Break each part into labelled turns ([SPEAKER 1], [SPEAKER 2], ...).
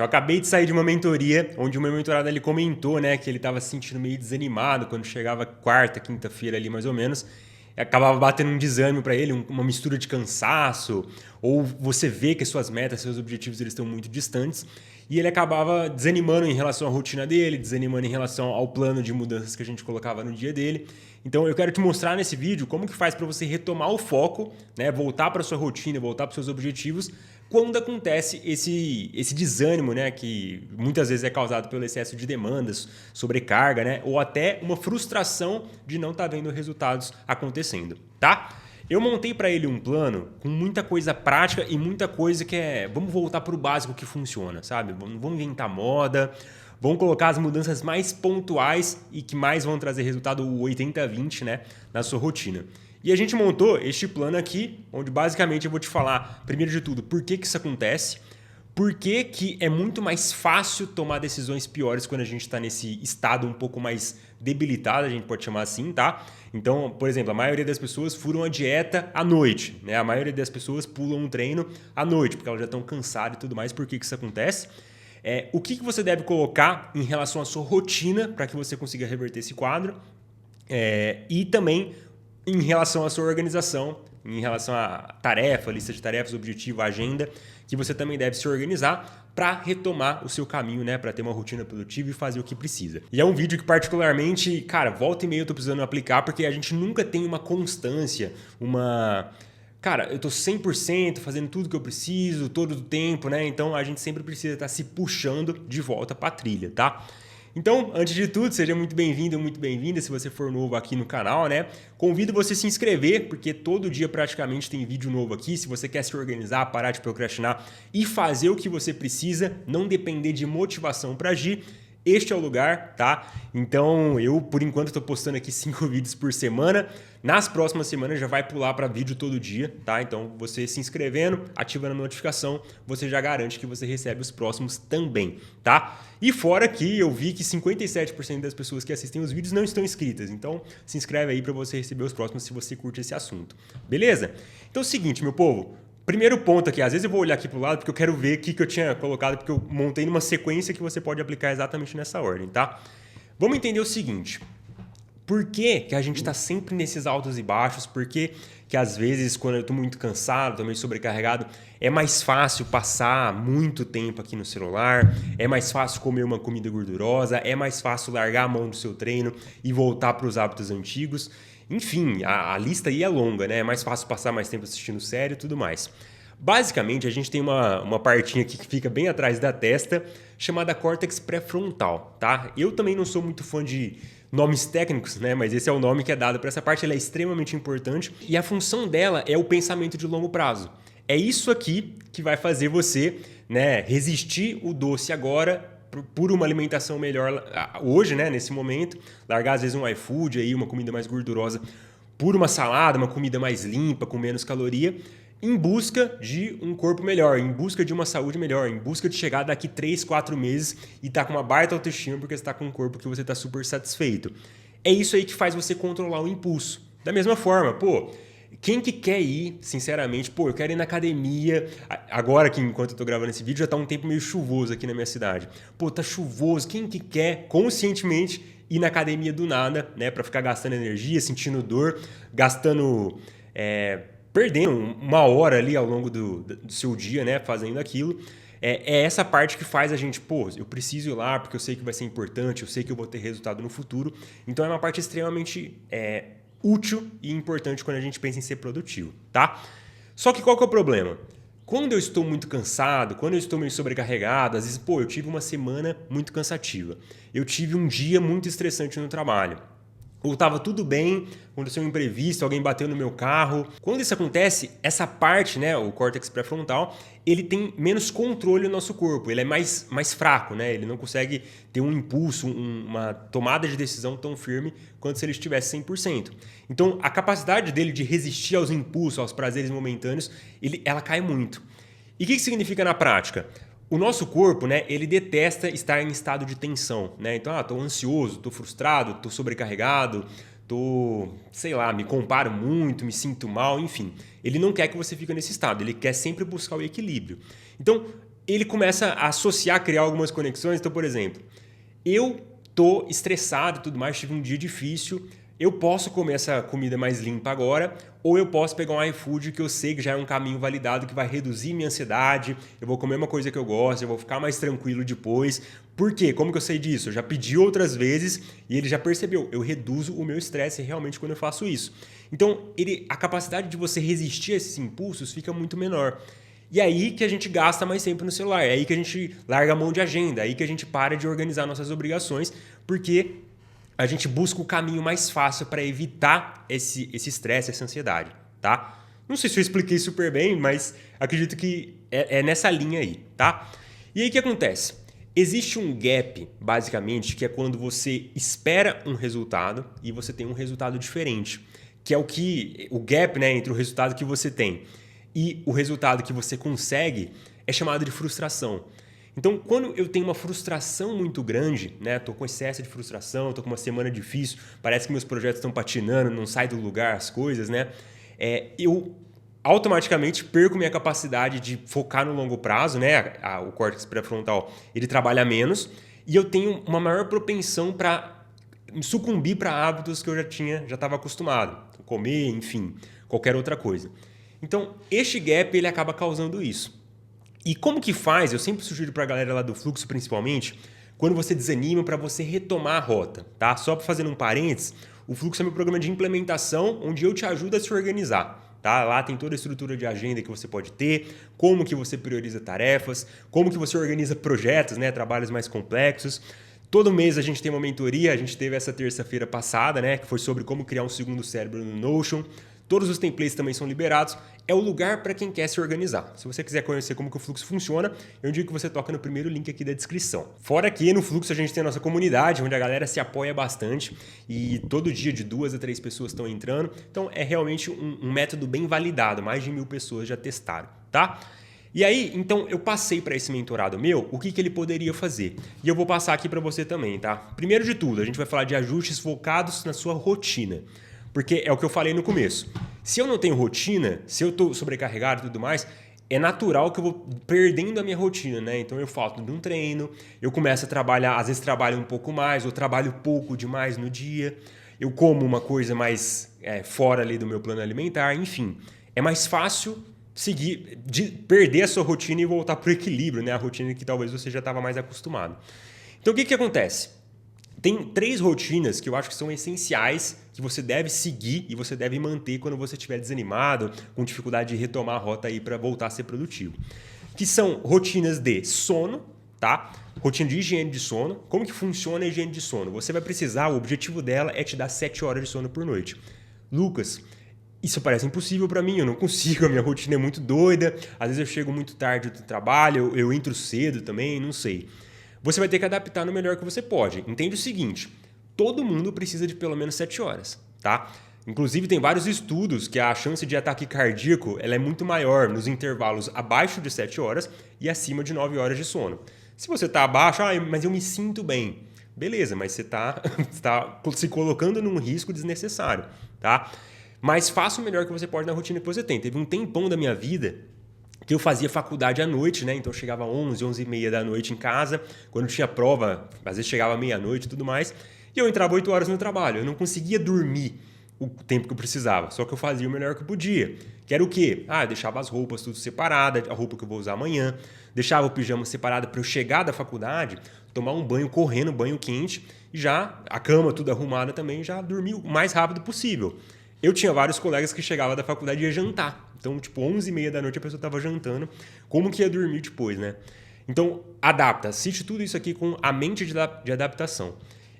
[SPEAKER 1] eu acabei de sair de uma mentoria onde o meu mentorado ele comentou, né, que ele estava se sentindo meio desanimado quando chegava quarta, quinta-feira ali mais ou menos, e acabava batendo um desânimo para ele, uma mistura de cansaço, ou você vê que as suas metas, seus objetivos eles estão muito distantes, e ele acabava desanimando em relação à rotina dele, desanimando em relação ao plano de mudanças que a gente colocava no dia dele. Então eu quero te mostrar nesse vídeo como que faz para você retomar o foco, né, voltar para sua rotina, voltar para os seus objetivos, quando acontece esse desânimo, né, que muitas vezes é causado pelo excesso de demandas, sobrecarga, né, ou até uma frustração de não estar vendo resultados acontecendo, tá? Eu montei para ele um plano com muita coisa prática e muita coisa que vamos voltar para o básico que funciona, sabe? Vamos inventar moda, vamos colocar as mudanças mais pontuais e que mais vão trazer resultado, o 80-20, né, na sua rotina. E a gente montou este plano aqui, onde basicamente eu vou te falar, primeiro de tudo, por que isso acontece, por que é muito mais fácil tomar decisões piores quando a gente está nesse estado um pouco mais debilitado, a gente pode chamar assim, tá? Então, por exemplo, a maioria das pessoas furam a dieta à noite, né? A maioria das pessoas pulam um treino à noite, porque elas já estão cansadas e tudo mais. Por que isso acontece? O que você deve colocar em relação à sua rotina para que você consiga reverter esse quadro? E também em relação à sua organização, em relação à tarefa, lista de tarefas, objetivo, agenda, que você também deve se organizar para retomar o seu caminho, né, para ter uma rotina produtiva e fazer o que precisa. E é um vídeo que particularmente, cara, volta e meia eu tô precisando aplicar porque a gente nunca tem uma constância, Cara, eu tô 100% fazendo tudo que eu preciso, todo o tempo, né? Então a gente sempre precisa estar se puxando de volta para a trilha, tá? Então, antes de tudo, seja muito bem-vindo, muito bem-vinda se você for novo aqui no canal, né? Convido você a se inscrever, porque todo dia praticamente tem vídeo novo aqui. Se você quer se organizar, parar de procrastinar e fazer o que você precisa, não depender de motivação para agir, este é o lugar, tá? Então, eu, por enquanto, estou postando aqui 5 vídeos por semana. Nas próximas semanas já vai pular para vídeo todo dia, tá? Então, você se inscrevendo, ativando a notificação, você já garante que você recebe os próximos também, tá? E fora que eu vi que 57% das pessoas que assistem os vídeos não estão inscritas. Então, se inscreve aí para você receber os próximos se você curte esse assunto. Beleza? Então é o seguinte, meu povo. Primeiro ponto aqui, às vezes eu vou olhar aqui para o lado porque eu quero ver o que eu tinha colocado, porque eu montei numa sequência que você pode aplicar exatamente nessa ordem, tá? Vamos entender o seguinte, por que a gente está sempre nesses altos e baixos, por que às vezes quando eu estou muito cansado, estou meio sobrecarregado, é mais fácil passar muito tempo aqui no celular, é mais fácil comer uma comida gordurosa, é mais fácil largar a mão do seu treino e voltar para os hábitos antigos. Enfim, a lista aí é longa, né? É mais fácil passar mais tempo assistindo série e tudo mais. Basicamente, a gente tem uma partinha aqui que fica bem atrás da testa, chamada córtex pré-frontal, tá? Eu também não sou muito fã de nomes técnicos, né? Mas esse é o nome que é dado para essa parte, ela é extremamente importante e a função dela é o pensamento de longo prazo. É isso aqui que vai fazer você, né, resistir o doce agora por uma alimentação melhor hoje, né, nesse momento, largar às vezes um iFood, aí, uma comida mais gordurosa, por uma salada, uma comida mais limpa, com menos caloria, em busca de um corpo melhor, em busca de uma saúde melhor, em busca de chegar daqui 3, 4 meses e estar com uma baita autoestima porque você está com um corpo que você está super satisfeito. É isso aí que faz você controlar o impulso. Da mesma forma, quem que quer ir, sinceramente, eu quero ir na academia, agora que enquanto eu tô gravando esse vídeo já tá um tempo meio chuvoso aqui na minha cidade. Tá chuvoso, quem que quer conscientemente ir na academia do nada, né, pra ficar gastando energia, sentindo dor, perdendo uma hora ali ao longo do seu dia, né, fazendo aquilo. É essa parte que faz a gente, eu preciso ir lá porque eu sei que vai ser importante, eu sei que eu vou ter resultado no futuro. Então é uma parte extremamente útil e importante quando a gente pensa em ser produtivo, tá? Só que qual que é o problema? Quando eu estou muito cansado, quando eu estou meio sobrecarregado, às vezes, eu tive uma semana muito cansativa. Eu tive um dia muito estressante no trabalho. Ou estava tudo bem, aconteceu um imprevisto, alguém bateu no meu carro. Quando isso acontece, essa parte, né, o córtex pré-frontal, ele tem menos controle no nosso corpo, ele é mais fraco, né? Ele não consegue ter um impulso, uma tomada de decisão tão firme quanto se ele estivesse 100%. Então, a capacidade dele de resistir aos impulsos, aos prazeres momentâneos, ela cai muito. E o que isso significa na prática? O nosso corpo, né, ele detesta estar em estado de tensão, né? Então, tô ansioso, tô frustrado, tô sobrecarregado, me comparo muito, me sinto mal, enfim. Ele não quer que você fique nesse estado, ele quer sempre buscar o equilíbrio. Então, ele começa a associar, criar algumas conexões. Então, por exemplo, eu tô estressado e tudo mais, tive um dia difícil, eu posso comer essa comida mais limpa agora, ou eu posso pegar um iFood que eu sei que já é um caminho validado que vai reduzir minha ansiedade, eu vou comer uma coisa que eu gosto, eu vou ficar mais tranquilo depois. Por quê? Como que eu sei disso? Eu já pedi outras vezes e ele já percebeu, eu reduzo o meu estresse realmente quando eu faço isso. Então, a capacidade de você resistir a esses impulsos fica muito menor. E é aí que a gente gasta mais tempo no celular, é aí que a gente larga a mão de agenda, é aí que a gente para de organizar nossas obrigações, porque a gente busca o caminho mais fácil para evitar esse estresse, essa ansiedade, tá? Não sei se eu expliquei super bem, mas acredito que é nessa linha aí, tá? E aí o que acontece? Existe um gap, basicamente, que é quando você espera um resultado e você tem um resultado diferente, que é o gap, né, entre o resultado que você tem e o resultado que você consegue é chamado de frustração. Então, quando eu tenho uma frustração muito grande, né, tô com excesso de frustração, tô com uma semana difícil, parece que meus projetos estão patinando, não sai do lugar as coisas, né? Eu automaticamente perco minha capacidade de focar no longo prazo, né? O córtex pré-frontal, ele trabalha menos e eu tenho uma maior propensão para sucumbir para hábitos que eu já estava acostumado, comer, enfim, qualquer outra coisa. Então, este gap ele acaba causando isso. E como que faz? Eu sempre sugiro para a galera lá do fluxo, principalmente, quando você desanima para você retomar a rota, tá? Só para fazer um parênteses, o fluxo é meu programa de implementação, onde eu te ajudo a se organizar. Tá? Lá tem toda a estrutura de agenda que você pode ter, como que você prioriza tarefas, como que você organiza projetos, né? Trabalhos mais complexos. Todo mês a gente tem uma mentoria, a gente teve essa terça-feira passada, né? Que foi sobre como criar um segundo cérebro no Notion. Todos os templates também são liberados. É o lugar para quem quer se organizar. Se você quiser conhecer como que o fluxo funciona, eu digo que você toca no primeiro link aqui da descrição. Fora que no fluxo a gente tem a nossa comunidade, onde a galera se apoia bastante e todo dia de 2 a 3 pessoas estão entrando. Então é realmente um método bem validado. Mais de 1.000 pessoas já testaram, tá? E aí, então, eu passei para esse mentorado meu o que ele poderia fazer. E eu vou passar aqui para você também, tá? Primeiro de tudo, a gente vai falar de ajustes focados na sua rotina. Porque é o que eu falei no começo. Se eu não tenho rotina, se eu estou sobrecarregado e tudo mais, é natural que eu vou perdendo a minha rotina, né? Então eu falto de um treino, eu começo a trabalhar, às vezes trabalho um pouco mais, ou trabalho pouco demais no dia, eu como uma coisa mais fora ali do meu plano alimentar, enfim. É mais fácil perder a sua rotina e voltar para o equilíbrio, né? A rotina que talvez você já estava mais acostumado. Então o que acontece? Tem 3 rotinas que eu acho que são essenciais, que você deve seguir e você deve manter quando você estiver desanimado, com dificuldade de retomar a rota aí para voltar a ser produtivo. Que são rotinas de sono, tá? Rotina de higiene de sono. Como que funciona a higiene de sono? Você vai precisar, o objetivo dela é te dar 7 horas de sono por noite. Lucas, isso parece impossível para mim, eu não consigo, a minha rotina é muito doida, às vezes eu chego muito tarde do trabalho, eu entro cedo também, não sei. Você vai ter que adaptar no melhor que você pode. Entende o seguinte, todo mundo precisa de pelo menos 7 horas, tá? Inclusive tem vários estudos que a chance de ataque cardíaco ela é muito maior nos intervalos abaixo de 7 horas e acima de 9 horas de sono. Se você está abaixo, mas eu me sinto bem. Beleza, mas você está se colocando num risco desnecessário, tá? Mas faça o melhor que você pode na rotina que você tem. Teve um tempão da minha vida que eu fazia faculdade à noite, né? Então eu chegava 11h30 da noite em casa, quando tinha prova, às vezes chegava meia-noite e tudo mais, e eu entrava 8 horas no trabalho. Eu não conseguia dormir o tempo que eu precisava, só que eu fazia o melhor que eu podia. Que era o quê? Eu deixava as roupas tudo separada, a roupa que eu vou usar amanhã, deixava o pijama separado para eu chegar da faculdade, tomar um banho correndo, banho quente, e já a cama tudo arrumada também, já dormir o mais rápido possível. Eu tinha vários colegas que chegavam da faculdade e ia jantar. Então, tipo, 11h30 da noite a pessoa estava jantando. Como que ia dormir depois, né? Então, adapta. Assiste tudo isso aqui com a mente de adaptação.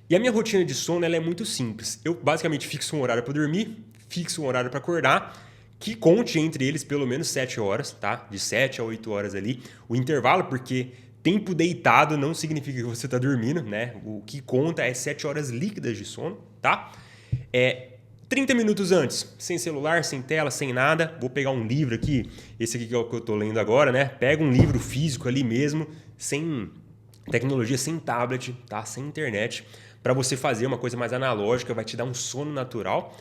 [SPEAKER 1] E a minha rotina de sono ela é muito simples. Eu basicamente fixo um horário para dormir, fixo um horário para acordar, que conte entre eles pelo menos 7 horas, tá? De 7 a 8 horas ali. O intervalo, porque tempo deitado não significa que você está dormindo, né? O que conta é 7 horas líquidas de sono, tá? 30 minutos antes, sem celular, sem tela, sem nada. Vou pegar um livro aqui, esse aqui que é o que eu estou lendo agora, né? Pega um livro físico ali mesmo, sem tecnologia, sem tablet, tá? Sem internet, para você fazer uma coisa mais analógica, vai te dar um sono natural.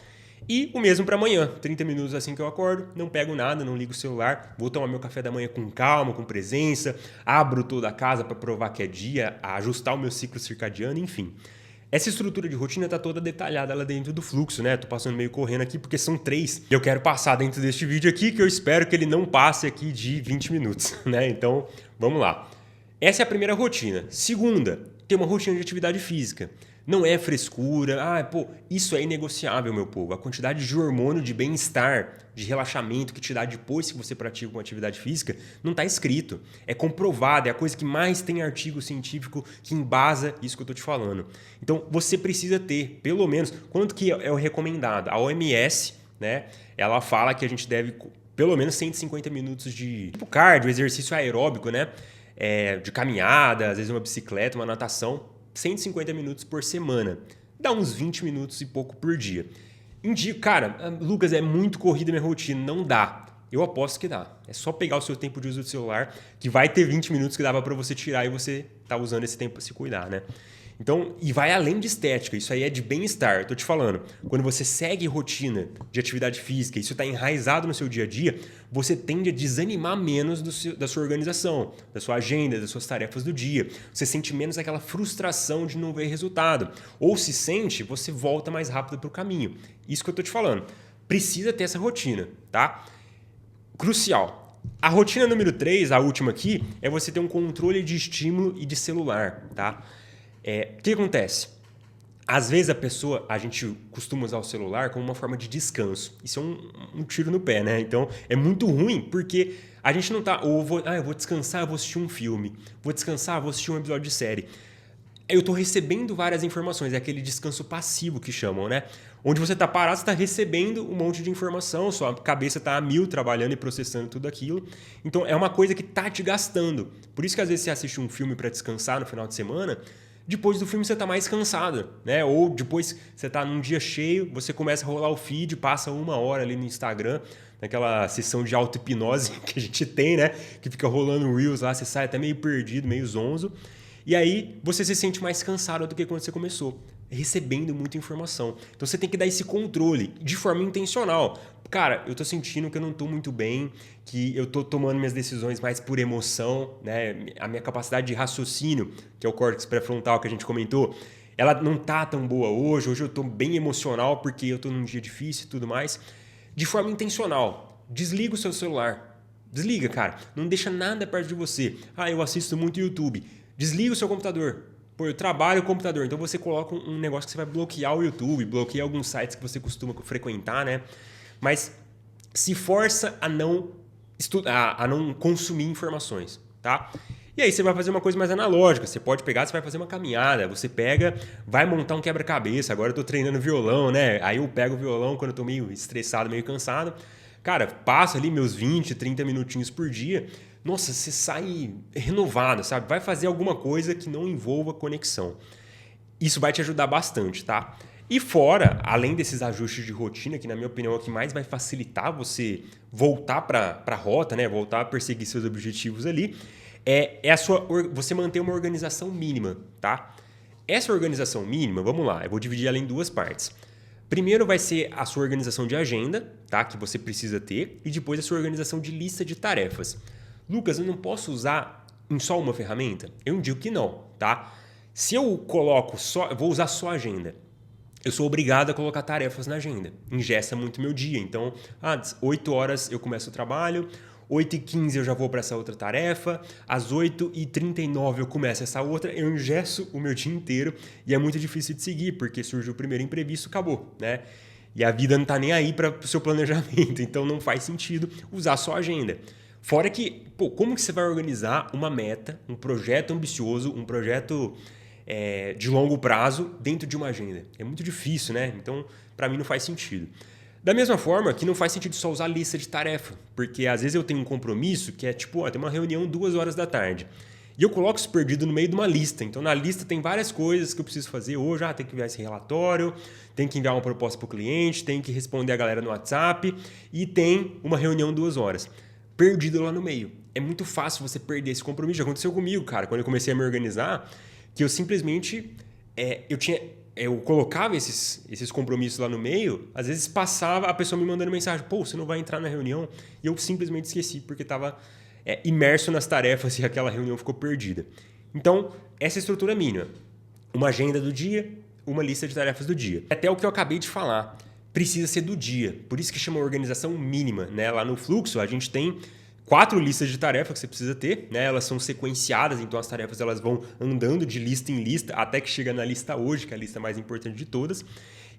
[SPEAKER 1] E o mesmo para amanhã, 30 minutos assim que eu acordo, não pego nada, não ligo o celular, vou tomar meu café da manhã com calma, com presença, abro toda a casa para provar que é dia, ajustar o meu ciclo circadiano, enfim. Essa estrutura de rotina está toda detalhada lá dentro do fluxo, né? Tô passando meio correndo aqui porque são 3. Eu quero passar dentro deste vídeo aqui, que eu espero que ele não passe aqui de 20 minutos, né? Então, vamos lá. Essa é a primeira rotina. Segunda, ter uma rotina de atividade física. Não é frescura, isso é inegociável, meu povo. A quantidade de hormônio de bem-estar, de relaxamento que te dá depois que você pratica uma atividade física, não está escrito. É comprovado, é a coisa que mais tem artigo científico que embasa isso que eu estou te falando. Então, você precisa ter, pelo menos, quanto que é o recomendado? A OMS, né, ela fala que a gente deve, pelo menos, 150 minutos de cardio, exercício aeróbico, né? De caminhada, às vezes uma bicicleta, uma natação, 150 minutos por semana. Dá uns 20 minutos e pouco por dia. Cara, Lucas, é muito corrida minha rotina. Não dá. Eu aposto que dá. É só pegar o seu tempo de uso do celular, que vai ter 20 minutos que dava para você tirar e você tá usando esse tempo para se cuidar, né? Então, e vai além de estética, isso aí é de bem-estar. Tô te falando, quando você segue rotina de atividade física, isso está enraizado no seu dia a dia, você tende a desanimar menos da sua organização, da sua agenda, das suas tarefas do dia. Você sente menos aquela frustração de não ver resultado. Ou se sente, você volta mais rápido para o caminho. Isso que eu tô te falando. Precisa ter essa rotina, tá? Crucial. A rotina número 3, a última aqui, é você ter um controle de estímulo e de celular, tá? O que acontece? Às vezes a gente costuma usar o celular como uma forma de descanso. Isso é um tiro no pé, né? Então é muito ruim porque a gente não tá... eu vou descansar, eu vou assistir um filme. Vou descansar, eu vou assistir um episódio de série. Eu tô recebendo várias informações, é aquele descanso passivo que chamam, né? Onde você tá parado, você tá recebendo um monte de informação, sua cabeça tá a mil trabalhando e processando tudo aquilo. Então é uma coisa que tá te gastando. Por isso que às vezes você assiste um filme para descansar no final de semana, depois do filme você tá mais cansado, né? Ou depois você tá num dia cheio, você começa a rolar o feed, passa 1 hora ali no Instagram, naquela sessão de auto-hipnose que a gente tem, né? Que fica rolando Reels lá, você sai até meio perdido, meio zonzo. E aí você se sente mais cansado do que quando você começou, recebendo muita informação. Então você tem que dar esse controle de forma intencional. Cara, eu tô sentindo que eu não tô muito bem, que eu tô tomando minhas decisões mais por emoção, né? A minha capacidade de raciocínio, que é o córtex pré-frontal que a gente comentou, ela não tá tão boa hoje. Hoje eu tô bem emocional porque eu tô num dia difícil e tudo mais. De forma intencional, desliga o seu celular. Desliga, cara. Não deixa nada perto de você. Eu assisto muito YouTube. Desliga o seu computador. Pô, eu trabalho no computador. Então você coloca um negócio que você vai bloquear o YouTube, bloqueia alguns sites que você costuma frequentar, né? Mas se força a não estudar, a não consumir informações, tá? E aí você vai fazer uma coisa mais analógica. Você pode pegar, você vai fazer uma caminhada. Você pega, vai montar um quebra-cabeça. Agora eu tô treinando violão, né? Aí eu pego o violão quando eu tô meio estressado, meio cansado. Cara, passo ali meus 20, 30 minutinhos por dia. Nossa, você sai renovado, sabe? Vai fazer alguma coisa que não envolva conexão. Isso vai te ajudar bastante, tá? E fora, além desses ajustes de rotina, que na minha opinião é o que mais vai facilitar você voltar para a rota, né? Voltar a perseguir seus objetivos ali, você manter uma organização mínima, tá? Essa organização mínima, vamos lá, eu vou dividir ela em 2 partes. Primeiro vai ser a sua organização de agenda, tá? Que você precisa ter, e depois a sua organização de lista de tarefas. Lucas, eu não posso usar em só uma ferramenta? Eu digo que não, tá? Se eu eu vou usar só a agenda, eu sou obrigado a colocar tarefas na agenda. Engessa muito meu dia. Então, às 8 horas eu começo o trabalho, 8h15 eu já vou para essa outra tarefa, às 8h39 eu começo essa outra, eu engesso o meu dia inteiro e é muito difícil de seguir, porque surge o primeiro imprevisto, acabou, né? E a vida não está nem aí para o seu planejamento, então não faz sentido usar só a agenda. Fora que, como que você vai organizar uma meta, um projeto ambicioso, um projeto de longo prazo dentro de uma agenda? É muito difícil, né? Então, para mim não faz sentido. Da mesma forma que não faz sentido só usar lista de tarefa, porque às vezes eu tenho um compromisso que é tipo, tem uma reunião 2 horas da tarde. E eu coloco isso perdido no meio de uma lista. Então, na lista tem várias coisas que eu preciso fazer hoje. Tem que enviar esse relatório, tem que enviar uma proposta para o cliente, tem que responder a galera no WhatsApp e tem uma reunião 2 horas. Perdido lá no meio. É muito fácil você perder esse compromisso. Já aconteceu comigo, cara, quando eu comecei a me organizar, que eu simplesmente... eu colocava esses compromissos lá no meio, às vezes passava a pessoa me mandando mensagem, pô, você não vai entrar na reunião? E eu simplesmente esqueci, porque estava imerso nas tarefas e aquela reunião ficou perdida. Então, essa estrutura é mínima. Uma agenda do dia, uma lista de tarefas do dia. Até o que eu acabei de falar, precisa ser do dia. Por isso que chama organização mínima, né? Lá no fluxo, a gente tem 4 listas de tarefas que você precisa ter, né? Elas são sequenciadas, então as tarefas elas vão andando de lista em lista até que chega na lista hoje, que é a lista mais importante de todas.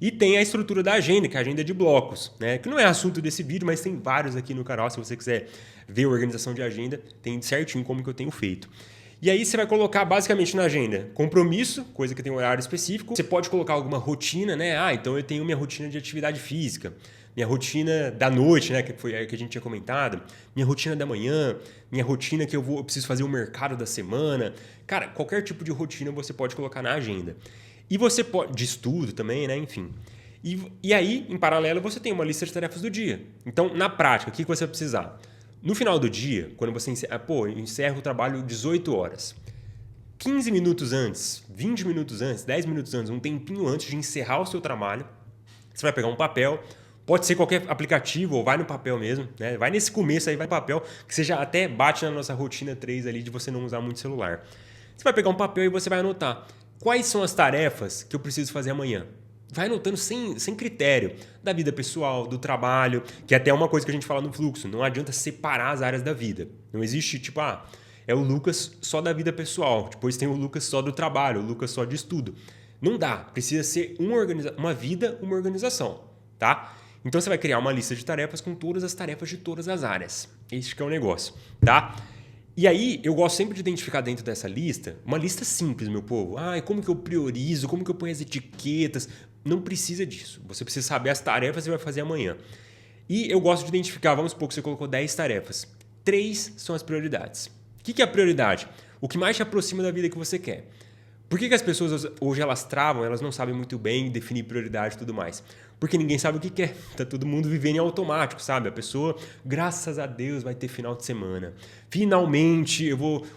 [SPEAKER 1] E tem a estrutura da agenda, que é a agenda de blocos, né? Que não é assunto desse vídeo, mas tem vários aqui no canal. Se você quiser ver a organização de agenda, tem certinho como que eu tenho feito. E aí você vai colocar basicamente na agenda compromisso, coisa que tem um horário específico. Você pode colocar alguma rotina, né? Então eu tenho minha rotina de atividade física, minha rotina da noite, né? Que foi a que a gente tinha comentado, minha rotina da manhã, minha rotina que eu preciso fazer o mercado da semana. Cara, qualquer tipo de rotina você pode colocar na agenda. E você pode, de estudo também, né? Enfim. E aí, em paralelo, você tem uma lista de tarefas do dia. Então, na prática, o que você vai precisar? No final do dia, quando você encerra o trabalho 18 horas, 15 minutos antes, 20 minutos antes, 10 minutos antes, um tempinho antes de encerrar o seu trabalho, você vai pegar um papel, pode ser qualquer aplicativo ou vai no papel mesmo, né? Vai nesse começo aí, vai no papel, que você já até bate na nossa rotina 3 ali de você não usar muito celular. Você vai pegar um papel e você vai anotar quais são as tarefas que eu preciso fazer amanhã. Vai anotando sem critério, da vida pessoal, do trabalho, que é até uma coisa que a gente fala no fluxo, não adianta separar as áreas da vida. Não existe tipo, é o Lucas só da vida pessoal, depois tem o Lucas só do trabalho, o Lucas só de estudo. Não dá, precisa ser uma vida, uma organização, tá? Então você vai criar uma lista de tarefas com todas as tarefas de todas as áreas. Esse que é o negócio, tá? E aí, eu gosto sempre de identificar dentro dessa lista, uma lista simples, meu povo. Como que eu priorizo, como que eu ponho as etiquetas? Não precisa disso. Você precisa saber as tarefas que você vai fazer amanhã. E eu gosto de identificar, vamos supor que você colocou 10 tarefas. 3 são as prioridades. O que é a prioridade? O que mais te aproxima da vida que você quer. Por que as pessoas hoje elas travam, elas não sabem muito bem definir prioridade e tudo mais? Porque ninguém sabe o que quer. Tá todo mundo vivendo em automático, sabe? A pessoa, graças a Deus, vai ter final de semana. Finalmente,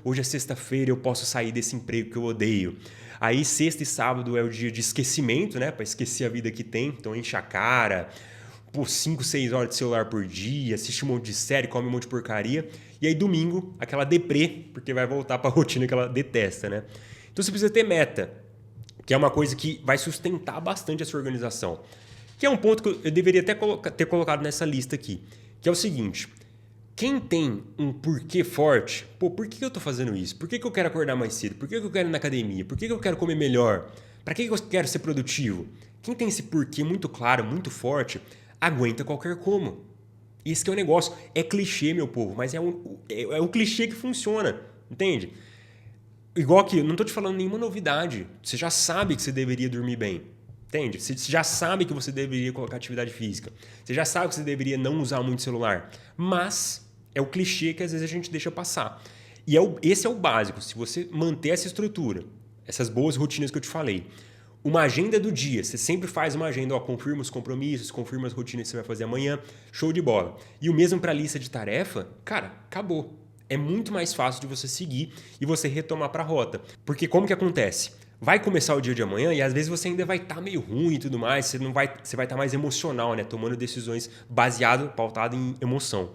[SPEAKER 1] hoje é sexta-feira, eu posso sair desse emprego que eu odeio. Aí sexta e sábado é o dia de esquecimento, né? Para esquecer a vida que tem. Então enche a cara, 5, 6 horas de celular por dia, assiste um monte de série, come um monte de porcaria. E aí domingo, aquela deprê, porque vai voltar para a rotina que ela detesta, né? Então você precisa ter meta, que é uma coisa que vai sustentar bastante a sua organização. Que é um ponto que eu deveria até ter colocado nessa lista aqui, que é o seguinte: quem tem um porquê forte, por que eu estou fazendo isso? Por que eu quero acordar mais cedo? Por que eu quero ir na academia? Por que eu quero comer melhor? Para que eu quero ser produtivo? Quem tem esse porquê muito claro, muito forte, aguenta qualquer como. Esse que é o negócio. É clichê, meu povo, mas é um clichê que funciona, entende? Igual aqui, eu não estou te falando nenhuma novidade. Você já sabe que você deveria dormir bem. Entende? Você já sabe que você deveria colocar atividade física. Você já sabe que você deveria não usar muito celular. Mas é o clichê que às vezes a gente deixa passar. E esse é o básico. Se você manter essa estrutura, essas boas rotinas que eu te falei, uma agenda do dia, você sempre faz uma agenda, confirma os compromissos, confirma as rotinas que você vai fazer amanhã, show de bola. E o mesmo para a lista de tarefa, cara, acabou. É muito mais fácil de você seguir e você retomar para a rota. Porque como que acontece? Vai começar o dia de amanhã e às vezes você ainda vai estar meio ruim e tudo mais, você vai estar mais emocional, né? Tomando decisões pautado em emoção.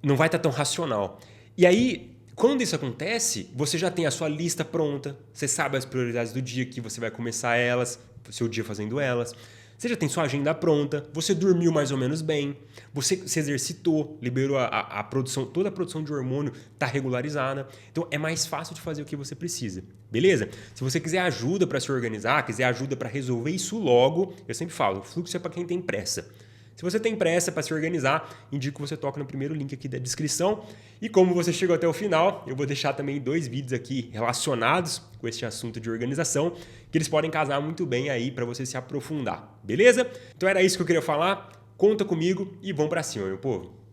[SPEAKER 1] Não vai estar tão racional. E aí, quando isso acontece, você já tem a sua lista pronta, você sabe as prioridades do dia que você vai começar elas, o seu dia fazendo elas. Você já tem sua agenda pronta, você dormiu mais ou menos bem, você se exercitou, liberou a produção, toda a produção de hormônio está regularizada. Então é mais fácil de fazer o que você precisa, beleza? Se você quiser ajuda para se organizar, quiser ajuda para resolver isso logo, eu sempre falo, o fluxo é para quem tem pressa. Se você tem pressa para se organizar, indico que você toque no primeiro link aqui da descrição. E como você chegou até o final, eu vou deixar também 2 vídeos aqui relacionados com este assunto de organização, que eles podem casar muito bem aí para você se aprofundar, beleza? Então era isso que eu queria falar, conta comigo e vamos para cima, meu povo.